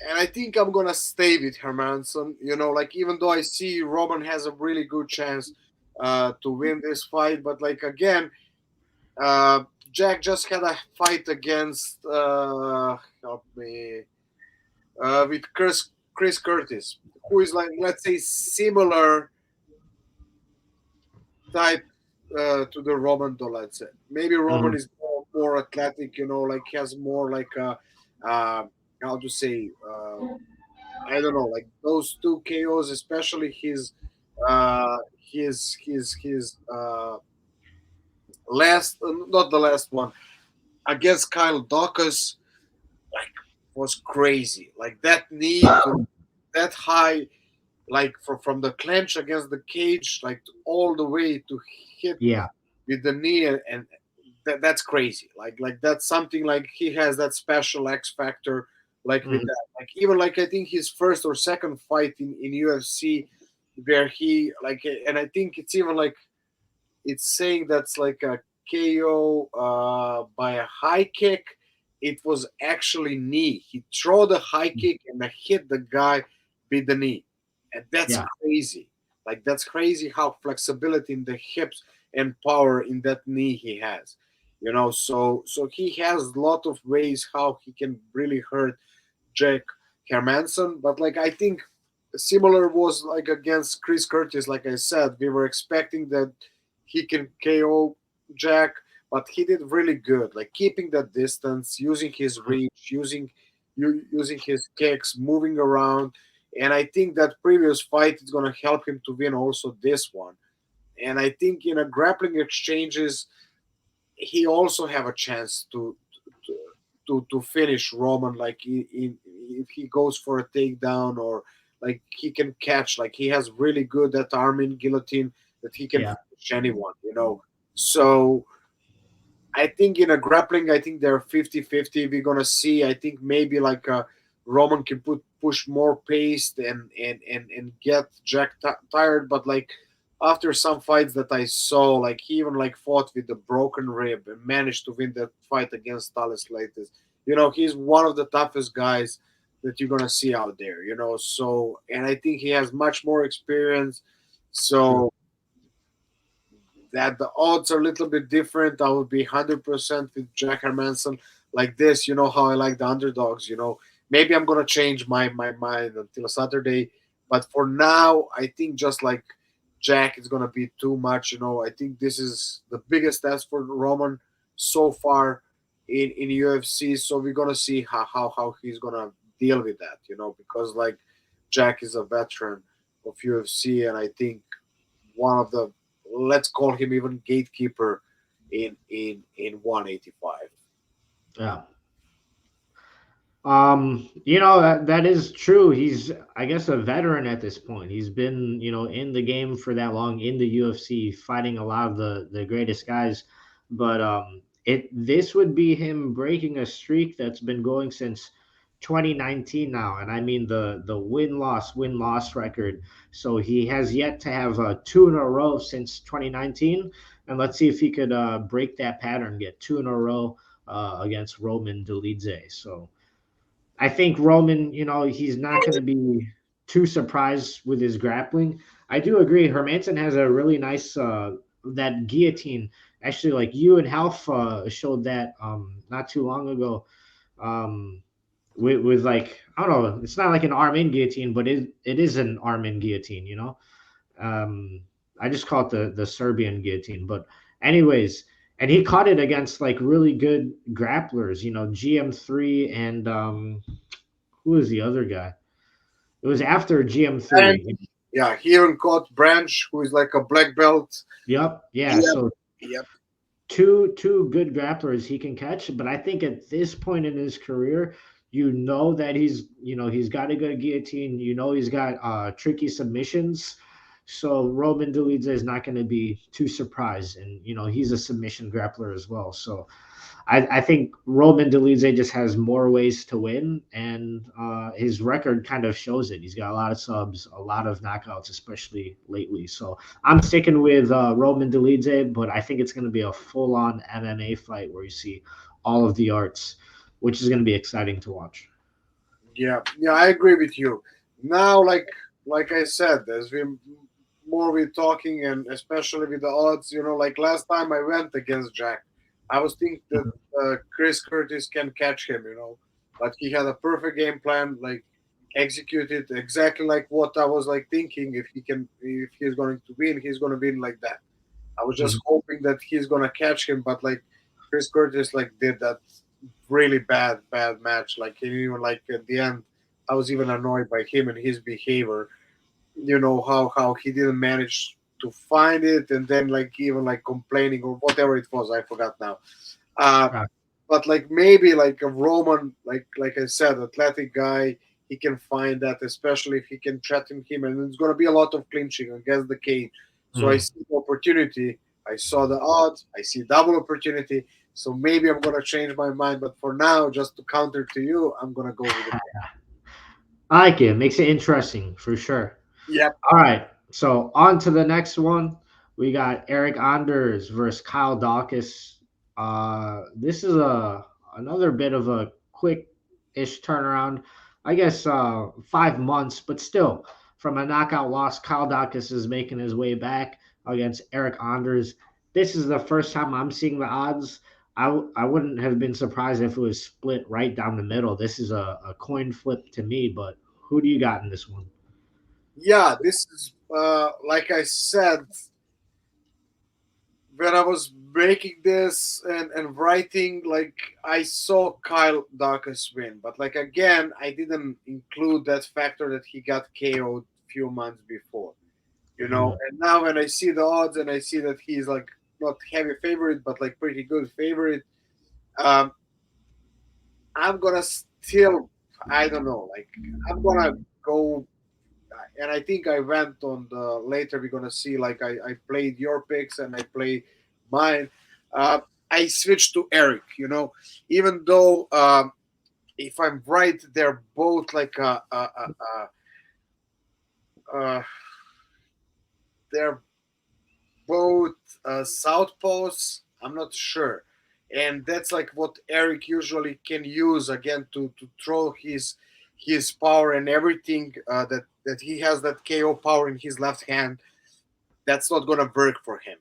and I think I'm gonna stay with Hermanson. Like even though I see Roman has a really good chance to win this fight, but like again, uh, Jack just had a fight against help me with Chris Curtis, who is like, let's say, similar type to the Roman Dolce. Maybe Roman Hmm. is more athletic, like has more like uh, how to say, I don't know, like those two KOs, especially his last, not the last one against Kyle Dawkins, like was crazy. Like that knee to that high, like from the clench against the cage, like all the way to hit Yeah. with the knee, and that's crazy. Like that's something like he has that special X factor, like with Mhm. that. Like even like I think his first or second fight in UFC, where he like, and I think it's even like it's saying that's like a KO by a high kick. It was actually knee. He threw the high kick and hit the guy with the knee, and that's Yeah. crazy. Like that's crazy how flexibility in the hips and power in that knee he has. So he has a lot of ways how he can really hurt Jack Hermanson. But like I think similar was like against Chris Curtis. Like I said, we were expecting that he can KO Jack, but he did really good. Like keeping that distance, using his Mhm. reach, using his kicks, moving around. And I think that previous fight is gonna help him to win also this one. And I think in a grappling exchanges, he also have a chance to finish Roman. Like if he goes for a takedown or like he can catch. Like he has really good that arm in guillotine that he can Yeah. finish anyone. So I think in a grappling, I think they're 50-50. We're gonna see. I think maybe like Roman can push more pace and get Jack tired. But like after some fights that I saw, like he even like fought with the broken rib and managed to win that fight against Thales Leites. He's one of the toughest guys that you're gonna see out there. So and I think he has much more experience. True. So that the odds are a little bit different. I would be 100% with Jack Hermanson. Like this, you know how I like the underdogs. Maybe I'm gonna change my mind until Saturday, but for now, I think just like Jack is gonna be too much. I think this is the biggest test for Roman so far in UFC. So we're gonna see how he's gonna deal with that. Because like Jack is a veteran of UFC, and I think one of the, let's call him even gatekeeper in 185. Yeah. That is true. He's, I guess, a veteran at this point. He's been, in the game for that long in the UFC, fighting a lot of the greatest guys. But it this would be him breaking a streak that's been going since 2019 now, and I mean the win loss record. So he has yet to have two in a row since 2019, and let's see if he could break that pattern, get two in a row against Roman Dolidze. So. I think Roman, he's not going to be too surprised with his grappling. I do agree. Hermanson has a really nice that guillotine. Actually, like you and Half showed that not too long ago. Um, with like I don't know, it's not like an arm in guillotine, but it is an arm in guillotine. Um, I just call it the Serbian guillotine. But anyways, and he caught it against like really good grapplers. GM3 and who was the other guy? It was after And GM3. yeah, he even caught Branch, who is like a black belt. Yep. Yeah. Yep, So yep. two good grapplers he can catch, but I think at this point in his career, that he's got a good guillotine, he's got tricky submissions. So Roman Dolidze is not going to be too surprised, and he's a submission grappler as well. So I think Roman Dolidze just has more ways to win, and his record kind of shows it. He's got a lot of subs, a lot of knockouts, especially lately. So I'm sticking with Roman Dolidze, but I think it's going to be a full-on MMA fight where you see all of the arts, which is going to be exciting to watch. Yeah, yeah, I agree with you. Now, like I said, as we more we talking, and especially with the odds, like last time I went against Jack, I was thinking that Chris Curtis can catch him, but he had a perfect game plan, like executed exactly like what I was like thinking. If he's going to win, he's going to win like that. I was just Mhm. hoping that he's going to catch him, but like Chris Curtis like did that really bad match. Like he even like at the end, I was even annoyed by him and his behavior. How he didn't manage to find it, and then like even like complaining or whatever it was. I forgot now. Uh, Right. but like maybe like a Roman, like I said, athletic guy, he can find that, especially if he can threaten him, and it's gonna be a lot of clinching against the cage. So I Mhm. see the opportunity. I saw the odds. I see double opportunity. So maybe I'm gonna change my mind. But for now, just to counter to you, I'm gonna go with it. I like it. Makes it interesting for sure. Yep. All right. So on to the next one. We got Eric Anders versus Kyle Dawkins. This is a another bit of a quick-ish turnaround. I guess 5 months, but still, from a knockout loss, Kyle Dawkins is making his way back against Eric Anders. This is the first time I'm seeing the odds. I wouldn't have been surprised if it was split right down the middle. This is a coin flip to me, but who do you got in this one? Yeah. This is like I said when I was making this and writing, like I saw Kyle Dawkins win, but like again, I didn't include that factor that he got KO'd few months before, Mhm. And now when I see the odds and I see that he's like not heavy favorite, but like pretty good favorite, um, I'm gonna still, I don't know, like I'm gonna go. And I think I went on the later. We're gonna see. Like I played your picks and I play mine. Uh, I switched to Eric. Even though if I'm right, they're both like uh, they're both southpaws. I'm not sure, and that's like what Eric usually can use again to throw his power and everything that he has that KO power in his left hand. That's not gonna work for him.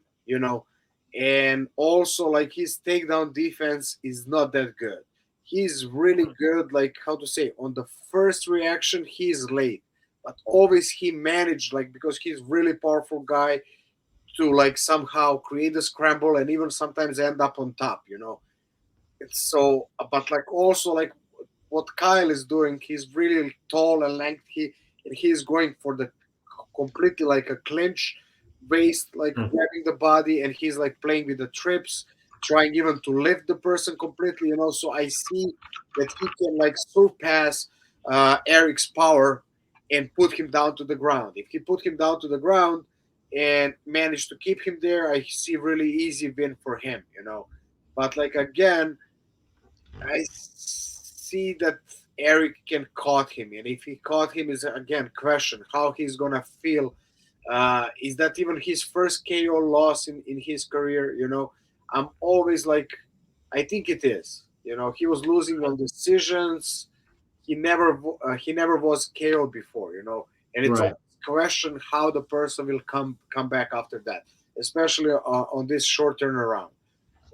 And also like his takedown defense is not that good. He's really good, like how to say, on the first reaction he's late, but always he managed, like, because he's really powerful guy, to like somehow create a scramble and even sometimes end up on top. It's so, but like also like what Kyle is doing, he's really tall and lengthy, and he's going for the completely like a clinch based, like Mhm. grabbing the body, and he's like playing with the trips, trying even to lift the person completely. So I see that he can like surpass Eric's power and put him down to the ground. If he put him down to the ground and manage to keep him there, I see really easy win for him. But like again, I see that Eric can caught him, and if he caught him, is again question how he's gonna feel. Is that even his first KO loss in his career? I'm always like, I think it is. He was losing on decisions. He never was KO before. And it's always Right. question how the person will come back after that. especially on this short turnaround.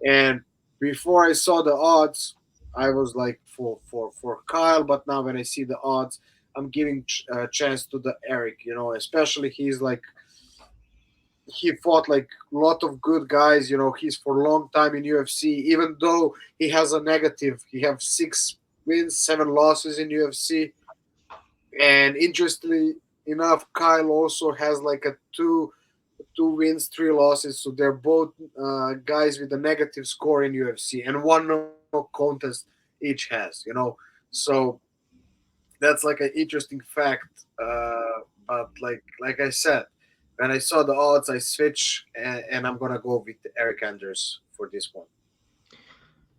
And before I saw the odds, I was like for Kyle, but now when I see the odds, I'm giving a chance to the Eric. You know, especially he's like he fought like a lot of good guys. You know, he's for a long time in UFC. Even though he has a negative, he have 6 wins, 7 losses in UFC. And interestingly enough, Kyle also has like a two wins, 3 losses. So they're both guys with a negative score in UFC, and one no contest each has. You know, so that's like an interesting fact. But like I said, when I saw the odds, I switch, and I'm gonna go with Eric Anders for this one.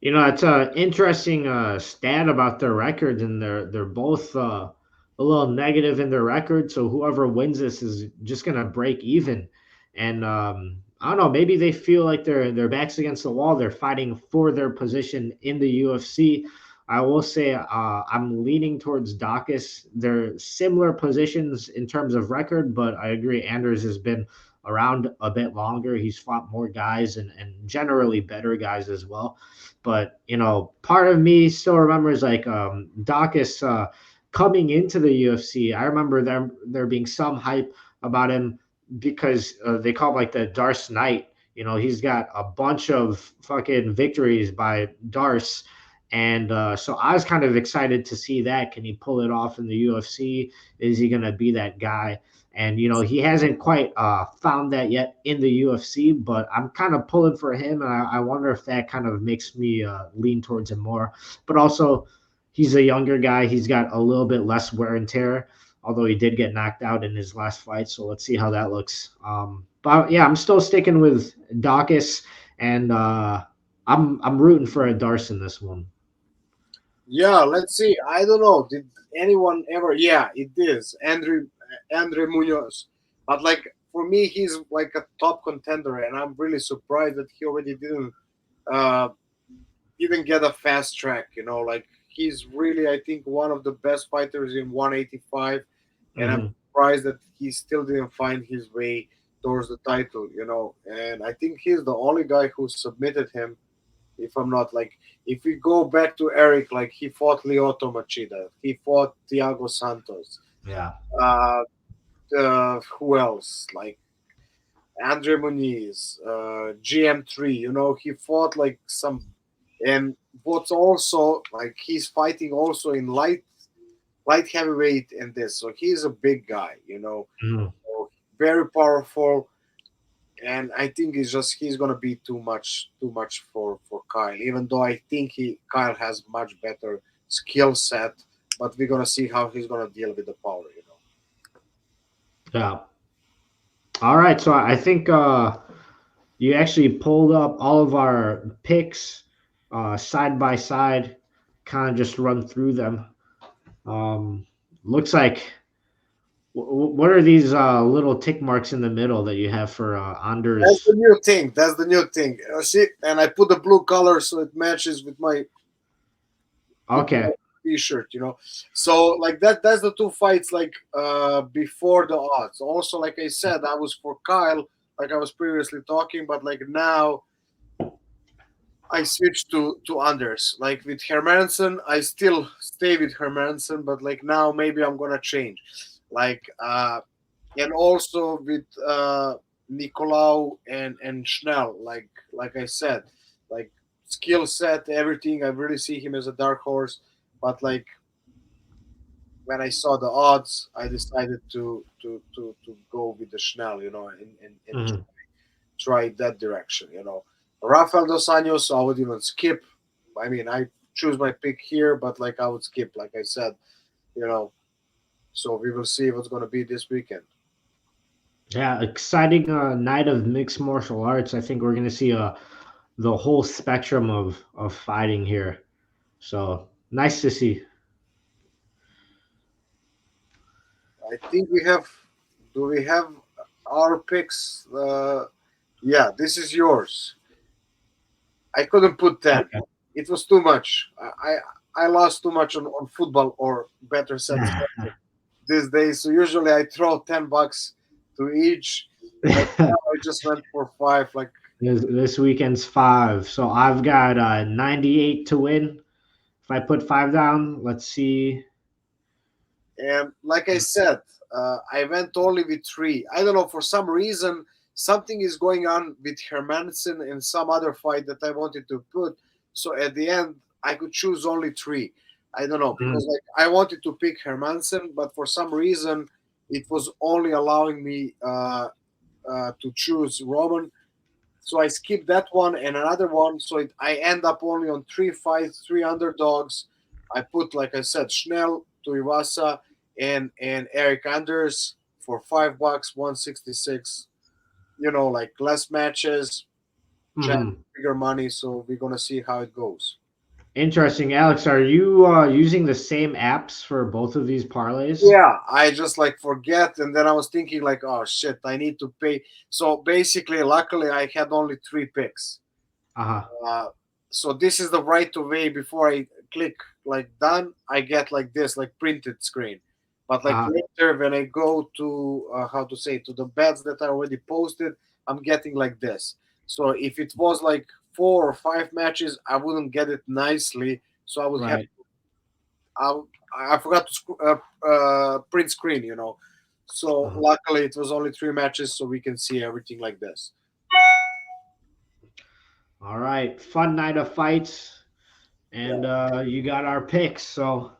You know, it's a interesting stat about their records, and they're both a little negative in their record. So whoever wins this is just gonna break even. And I don't know, maybe they feel like their backs against the wall. They're fighting for their position in the UFC. I will say I'm leaning towards Dacus. They're similar positions in terms of record, but I agree Anders has been around a bit longer. He's fought more guys and generally better guys as well. But you know, part of me still remembers like Dacus coming into the UFC. I remember there being some hype about him because they call him like the Darce Knight. You know, he's got a bunch of fucking victories by Darce. And so I was kind of excited to see that. Can he pull it off in the UFC? Is he going to be that guy? And, you know, he hasn't quite found that yet in the UFC, but I'm kind of pulling for him. And I wonder if that kind of makes me lean towards him more. But also, he's a younger guy. He's got a little bit less wear and tear, although he did get knocked out in his last fight. So let's see how that looks. But yeah, I'm still sticking with Dacus, and I'm rooting for a Darce in this one. Yeah, let's see. I don't know. Did anyone ever? Yeah, it is Andre Munoz. But like for me, he's like a top contender, and I'm really surprised that he already uh, didn't get a fast track. You know, like he's really, I think, one of the best fighters in 185, and I'm Mhm. surprised that he still didn't find his way towards the title. You know, and I think he's the only guy who submitted him. If I'm not like, if we go back to Eric, like he fought Lyoto Machida, he fought Thiago Santos. Yeah. Uh, who else? Like Andre Muniz, GM3. You know, he fought like some, and what's also like he's fighting also in light heavyweight and this, so he's a big guy. You know, Mhm. so very powerful, and I think it's just he's gonna be too much for Kyle. Even though I think Kyle has much better skill set, but we're gonna see how he's gonna deal with the power. You know. Yeah. All right. So I think you actually pulled up all of our picks side by side, kind of just run through them. Um, looks like what are these little tick marks in the middle that you have for That's Anders? the new thing. That's the new thing. See, and I put the blue color so it matches with my Okay. t-shirt. You know, so like that. That's the two fights like before the odds. Also, like I said, I was for Kyle, like I was previously talking, but like now I switched to Anders. Like with Hermanson, I still stay with Hermanson, but like now maybe I'm gonna change. Like and also with Nicolau and Schnell. Like I said, like skill set, everything. I really see him as a dark horse. But like when I saw the odds, I decided to go with the Schnell, you know, and Mhm. try that direction, you know. Rafael dos Anjos, I would even skip. I mean, I choose my pick here, but like I would skip, like I said, you know. So we will see what's going to be this weekend. Yeah, exciting night of mixed martial arts. I think we're gonna see the whole spectrum of fighting here. So nice to see. I think we have. Do we have our picks? Yeah, this is yours. I couldn't put 10. Okay. It was too much. I lost too much on football, or better said, soccer these days. So usually I throw $10 to each. But now I just went for 5. Like, This weekend's 5. So I've got 98 to win. If I put 5 down, let's see. and like I said, I went only with 3. I don't know, for some reason, something is going on with Hermansen and some other fight that I wanted to put. So at the end, I could choose only 3. I don't know, Mm, because like I wanted to pick Hermansen, but for some reason, it was only allowing me to choose Roman. So I skipped that one and another one. So I end up only on 3 fights, 3 underdogs. I put, like I said, Schnell, Tuivasa, and Eric Anders for $5, 166. Like less matches, chance mhm. bigger money. So we're gonna see how it goes. Interesting, Alex. Are you using the same apps for both of these parlays? Yeah, I just like forget, and then I was thinking like, oh shit, I need to pay. So basically, luckily, I had only 3 picks. Uh-huh. Uh, so this is the right way. Before I click like done, I get like this, like printed screen. But like Uh-huh. later, when I go to how to say, to the bets that I already posted, I'm getting like this. So if it was like 4 or 5 matches, I wouldn't get it nicely. So I would have. Right. I, I forgot to print screen. So Uh-huh. luckily, it was only 3 matches, so we can see everything like this. All right. Fun night of fights. And Yeah. you got our picks, so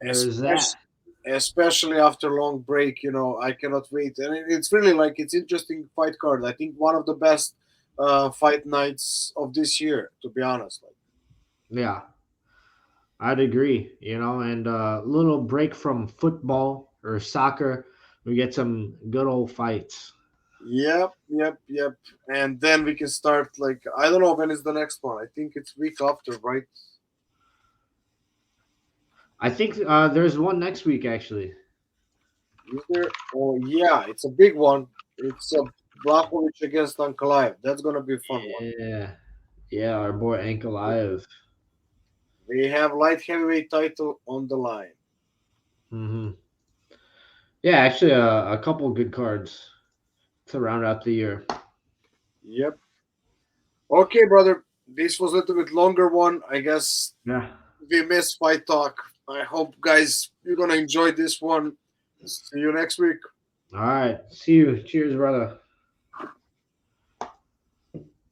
there's that. especially, especially after long break. I cannot wait, and it's really like it's interesting fight card. I think one of the best fight nights of this year, to be honest. Like, Yeah, I'd agree, and a little break from football or soccer. We get some good old fights. yep, yep, yep, and then we can start. Like, I don't know when is the next one. I think it's week after, right? I think there's one next week, actually. Is there? Oh yeah, it's a big one. It's a Blachowicz against Ankalaev. That's gonna be a fun one. Yeah. Yeah, our boy Ankalaev. We have light heavyweight title on the line. Hmm. Yeah, actually, a couple good cards to round out the year. Yep. Okay, brother. This was a little bit longer one. I guess Yeah. we missed fight talk. I hope, guys, you're gonna enjoy this one. See you next week. All right. See you. Cheers, brother.